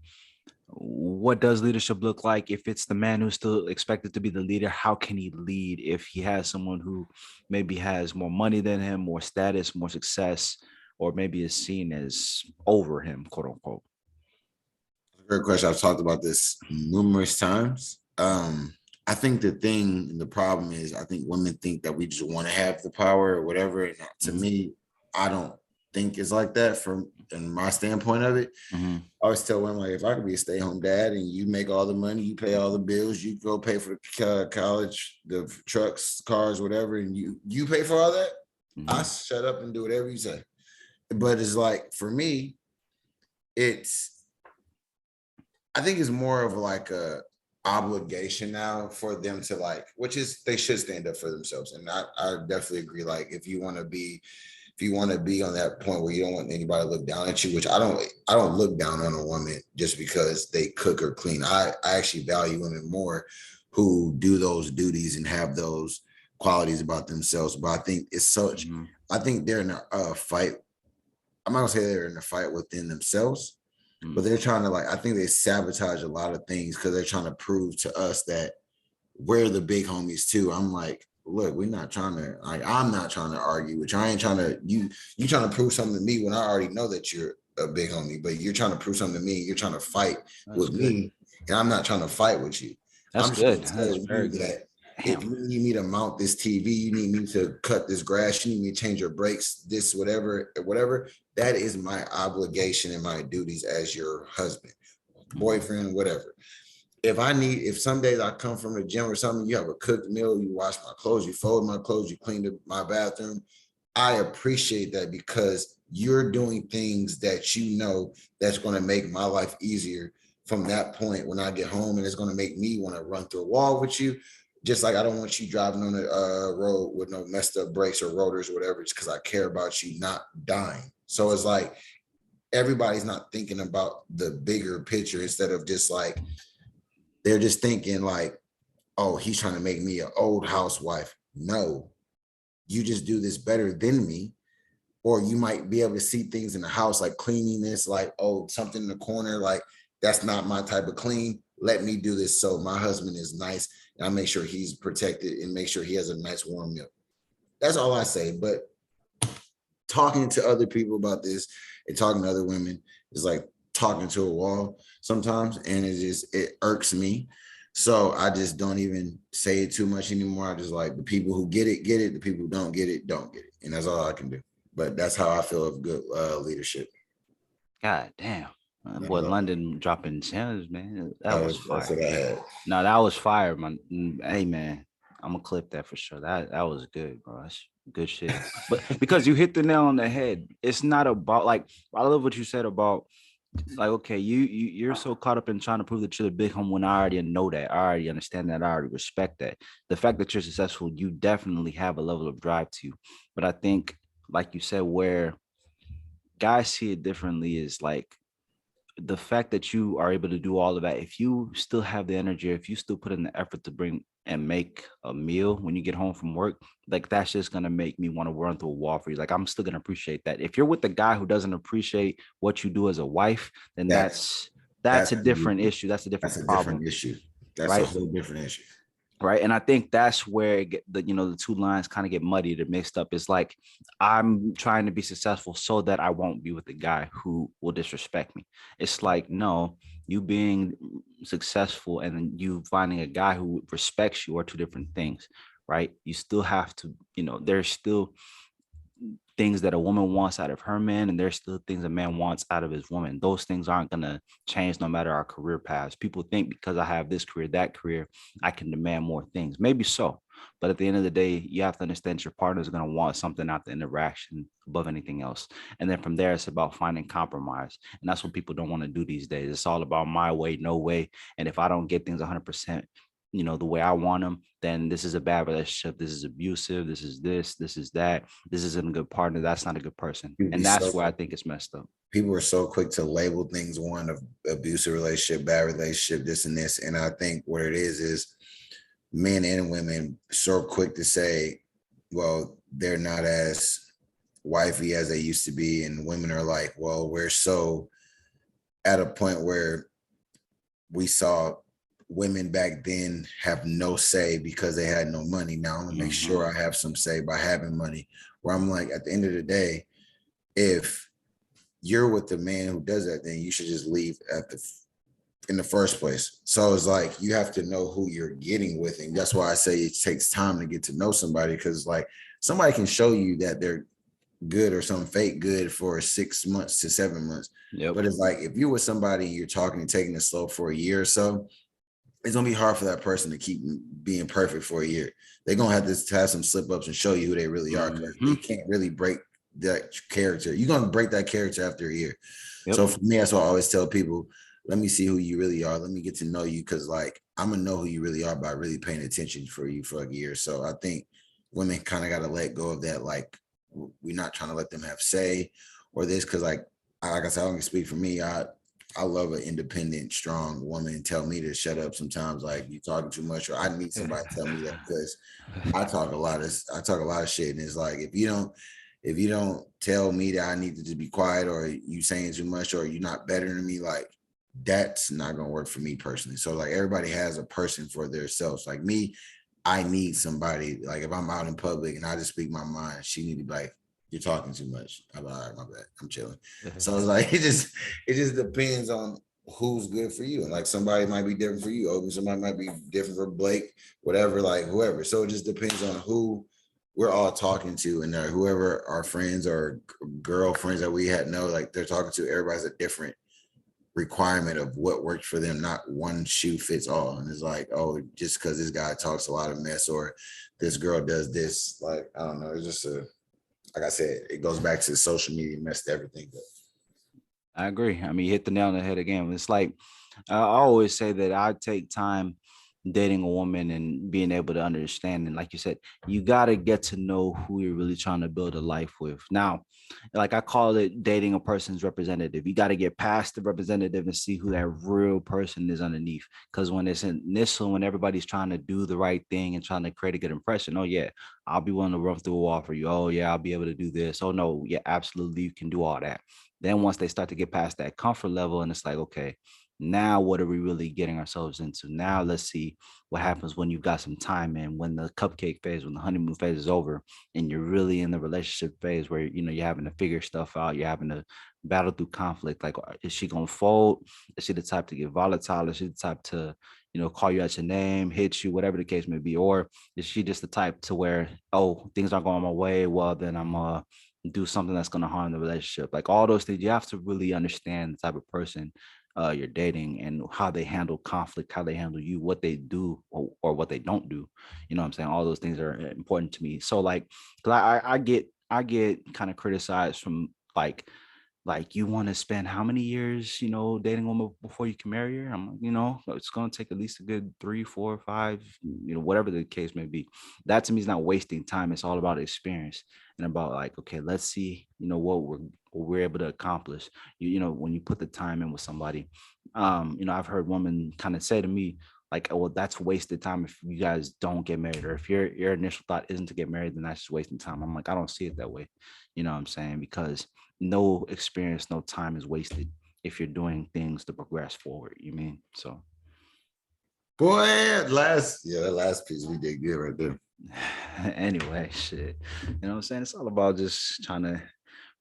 what does leadership look like? If it's the man who's still expected to be the leader, how can he lead if he has someone who maybe has more money than him, more status, more success, or maybe is seen as over him, quote unquote? Great question. I've talked about this numerous times. I think the problem is, I think women think that we just want to have the power or whatever. And to me, I don't think it's like that from in my standpoint of it. Mm-hmm. I always tell women, like, if I could be a stay-at-home dad and you make all the money, you pay all the bills, you go pay for the college, the trucks, cars, whatever, and you pay for all that, Mm-hmm. I shut up and do whatever you say. But it's like, for me, I think it's more of like a obligation now for them to, like, which is they should stand up for themselves. And I definitely agree. Like, if you want to be on that point where you don't want anybody to look down at you, which I don't look down on a woman just because they cook or clean. I actually value women more who do those duties and have those qualities about themselves. But I think it's such, Mm-hmm. I think they're in a fight. I'm not gonna say they're in a fight within themselves, but they're trying to, like, I think they sabotage a lot of things because they're trying to prove to us that we're the big homies too. I'm like, look, we're not trying to, like, I'm not trying to argue with you. I ain't trying to, you trying to prove something to me when I already know that you're a big homie, but you're trying to prove something to me. You're trying to fight with me, and I'm not trying to fight with you. That's I'm good. That's very good. that if you need me to mount this TV, you need me to cut this grass, you need me to change your brakes, this, whatever, that is my obligation and my duties as your husband, boyfriend, whatever. If some days I come from the gym or something, you have a cooked meal, you wash my clothes, you fold my clothes, you clean my bathroom, I appreciate that because you're doing things that you know that's going to make my life easier from that point when I get home, and it's going to make me want to run through a wall with you. Just like I don't want you driving on a road with no messed up brakes or rotors or whatever, just because I care about you not dying. So it's like everybody's not thinking about the bigger picture, instead of just like, they're just thinking like, oh, he's trying to make me an old housewife. No, you just do this better than me. or you might be able to see things in the house like cleanliness, like, oh, something in the corner, like that's not my type of clean. Let me do this so my husband is nice and I make sure he's protected and make sure he has a nice warm meal. That's all I say. But talking to other people about this and talking to other women is like talking to a wall sometimes, and it irks me. So I just don't even say it too much anymore. I just like the people who get it, get it. The people who don't get it, don't get it. And that's all I can do. But that's how I feel of good leadership. God damn. Boy, London dropping gems, man. That was fire. That's what I had. No, that was fire, man. Hey, man, I'm gonna clip that for sure. That was good, bro. That's good shit. But because you hit the nail on the head, it's not about like I love what you said about like, okay, you're so caught up in trying to prove that you're the big home when I already know that, I already understand that, I already respect that. The fact that you're successful, you definitely have a level of drive to you. But I think, like you said, where guys see it differently is like the fact that you are able to do all of that, if you still have the energy, if you still put in the effort to bring and make a meal when you get home from work, like that's just gonna make me want to run through a wall for you. Like I'm still gonna appreciate that. If you're with the guy who doesn't appreciate what you do as a wife, then that's a different issue. That's a different problem. Issue. That's right? A whole different issue. Right. And I think that's where the two lines kind of get muddied and mixed up. It's like I'm trying to be successful so that I won't be with the guy who will disrespect me. It's like, no, you being successful and then you finding a guy who respects you are two different things, right? You still have to, there's still things that a woman wants out of her man, and there's still things a man wants out of his woman. Those things aren't going to change no matter our career paths. People think because I have this career, that career, I can demand more things. Maybe so. But at the end of the day, you have to understand your partner is going to want something out the interaction above anything else. And then from there, it's about finding compromise. And that's what people don't want to do these days. It's all about my way, no way. And if I don't get things 100%, the way I want them, then this is a bad relationship. This is abusive. This is that. This isn't a good partner. That's not a good person. And that's where I think it's messed up. People are so quick to label things, one of abusive relationship, bad relationship, this and this. And I think what it is men and women so quick to say, well, they're not as wifey as they used to be. And women are like, well, we're so at a point where we saw women back then have no say because they had no money. Now I'm gonna make sure I have some say by having money. Where I'm like, at the end of the day, if you're with the man who does that, then you should just leave in the first place. So it's like you have to know who you're getting with, and that's why I say it takes time to get to know somebody, because like somebody can show you that they're good or some fake good for 6 months to 7 months. Yep. But it's like if you're with somebody and you're talking and taking it slow for a year or so, it's gonna be hard for that person to keep being perfect for a year. They're gonna have to have some slip ups and show you who they really are. They can't really break that character. You're gonna break that character after a year. Yep. So for me, that's why I always tell people, let me see who you really are. Let me get to know you, because like I'm gonna know who you really are by really paying attention for you for a year. So I think women kind of got to let go of that. Like we're not trying to let them have say or this, because like I said, I don't speak for me. I love an independent, strong woman tell me to shut up sometimes, like you talking too much, or I need somebody to tell me that, because I talk a lot of shit. And it's like, if you don't tell me that I need to just be quiet, or you saying too much, or you're not better than me, like that's not going to work for me personally. So like everybody has a person for themselves. Like me, I need somebody, like if I'm out in public and I just speak my mind, she need to be like, you're talking too much. I'm like, all right, my bad, I'm chilling. So it's like, it just depends on who's good for you. And like somebody might be different for you. Or somebody might be different for Blake, whatever, like whoever. So it just depends on who we're all talking to, and whoever our friends or girlfriends that we know, like they're talking to, everybody's a different requirement of what works for them, not one shoe fits all. And it's like, oh, just because this guy talks a lot of mess or this girl does this, like, I don't know, it's just like I said, it goes back to social media, messed everything up. I agree. I mean, you hit the nail on the head again. It's like I always say that I take time dating a woman and being able to understand. And like you said, you got to get to know who you're really trying to build a life with. Now, like I call it dating a person's representative. You got to get past the representative and see who that real person is underneath. Because when it's initial, when everybody's trying to do the right thing and trying to create a good impression, oh yeah, I'll be willing to run through a wall for you. Oh yeah, I'll be able to do this. Oh no, yeah, absolutely, you can do all that. Then once they start to get past that comfort level, and it's like, okay, now what are we really getting ourselves into? Now let's see what happens when you've got some time in, when the cupcake phase, when the honeymoon phase is over, and you're really in the relationship phase where you're having to figure stuff out, you're having to battle through conflict. Like, is she gonna fold? Is she the type to get volatile? Is she the type to call you out your name, hit you, whatever the case may be? Or is she just the type to where, oh, things aren't going my way? Well, then I'm do something that's going to harm the relationship. Like all those things, you have to really understand the type of person you're dating and how they handle conflict, how they handle you, what they do or what they don't do. You know what I'm saying? All those things are important to me. So like, 'cause I get kind of criticized from like you want to spend how many years, dating a woman before you can marry her? It's going to take at least a good 3, 4, 5, whatever the case may be. That to me is not wasting time. It's all about experience and about like, okay, let's see, what we're able to accomplish. When you put the time in with somebody, I've heard women kind of say to me, like, oh, well, that's wasted time if you guys don't get married, or if your initial thought isn't to get married, then that's just wasting time. I'm like, I don't see it that way. You know what I'm saying? Because no experience, no time is wasted if you're doing things to progress forward. You mean? So Boy, that last piece we did good right there. anyway, shit. You know what I'm saying? It's all about just trying to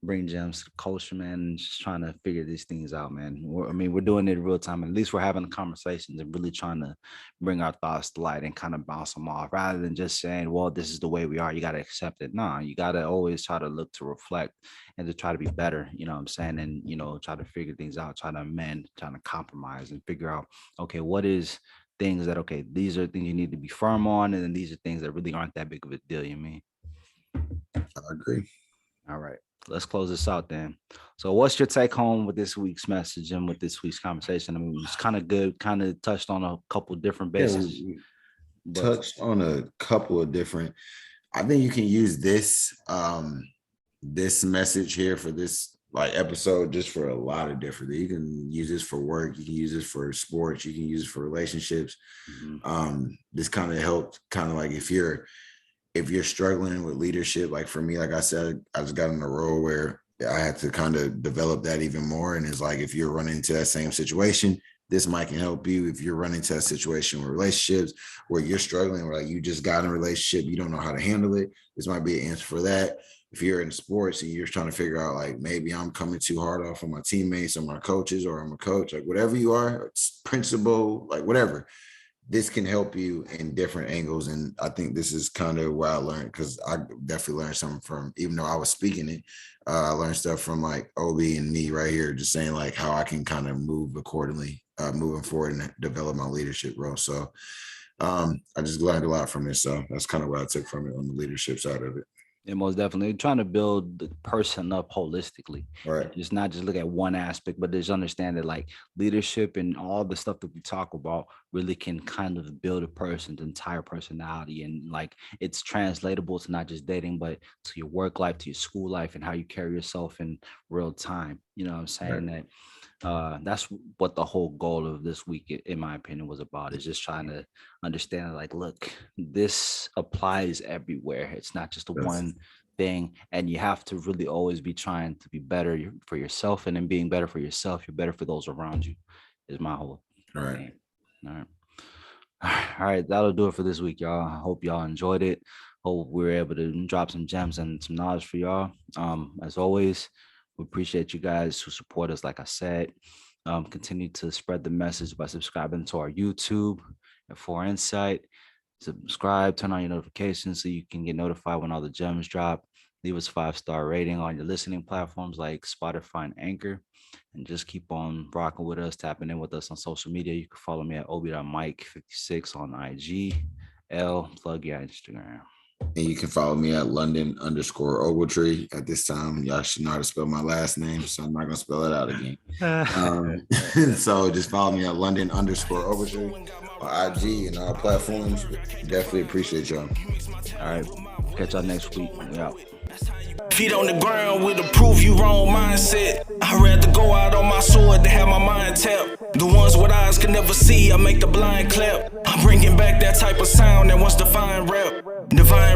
bring gems to the culture, man, and just trying to figure these things out, man. We're doing it in real time. At least we're having conversations and really trying to bring our thoughts to light and kind of bounce them off rather than just saying, well, this is the way we are. You got to accept it. No, you got to always try to look to reflect and to try to be better, you know what I'm saying? And, try to figure things out, try to amend, trying to compromise and figure out, okay, what is things that, okay, these are things you need to be firm on. And then these are things that really aren't that big of a deal. You mean? I agree. All right, let's close this out then. So, what's your take home with this week's message and with this week's conversation? I mean, it's kind of good, kind of touched on a couple different Yeah, bases, we but touched on a couple of different. I think you can use this message here for this like episode just for a lot of different. You can use this for work. You can use this for sports. You can use it for relationships. This kind of helped, kind of like if you're struggling with leadership, like for me, like I said, I just got in a role where I had to kind of develop that even more. And it's like, if you're running into that same situation, this might can help you. If you're running into that situation with relationships where you're struggling, or like you just got in a relationship, you don't know how to handle it, this might be an answer for that. If you're in sports and you're trying to figure out, like, maybe I'm coming too hard off on my teammates or my coaches, or I'm a coach, like whatever you are, principal, like whatever, this can help you in different angles. And I think this is kind of where I learned, because I definitely learned something from, even though I was speaking it, I learned stuff from like Obi and me right here, just saying like how I can kind of move accordingly, moving forward and develop my leadership role. So I just learned a lot from this. So that's kind of what I took from it on the leadership side of it. and most definitely trying to build the person up holistically. Right. Just not just look at one aspect, but just understand that like leadership and all the stuff that we talk about really can kind of build a person's entire personality. And like it's translatable to not just dating, but to your work life, to your school life, and how you carry yourself in real time. You know what I'm saying? Right. That that's what the whole goal of this week, in my opinion, was about, is just trying to understand like, look, this applies everywhere. It's not just a That's one thing, and you have to really always be trying to be better for yourself, and in being better for yourself, you're better for those around you, is my whole all right. thing. All right. All right, that'll do it for this week, y'all. I hope y'all enjoyed it. Hope we were able to drop some gems and some knowledge for y'all. As always, we appreciate you guys who support us. Like I said, continue to spread the message by subscribing to our YouTube and For Insight. Subscribe, turn on your notifications so you can get notified when all the gems drop. Leave us a 5-star rating on your listening platforms like Spotify and Anchor. And just keep on rocking with us, tapping in with us on social media. You can follow me at obi.mike56 on IG. Plug your Instagram. And you can follow me at London_Ogletree. At this time, y'all should know how to spell my last name, so I'm not gonna spell it out again. So just follow me at London_Ogletree on IG and all platforms. Definitely appreciate y'all. All right. Catch y'all next week. We out. Feet on the ground with a prove you wrong mindset. I'd rather go out on my sword than have my mind tapped. The ones with eyes can never see, I make the blind clap. I'm bringing back that type of sound that once defined rap. Divine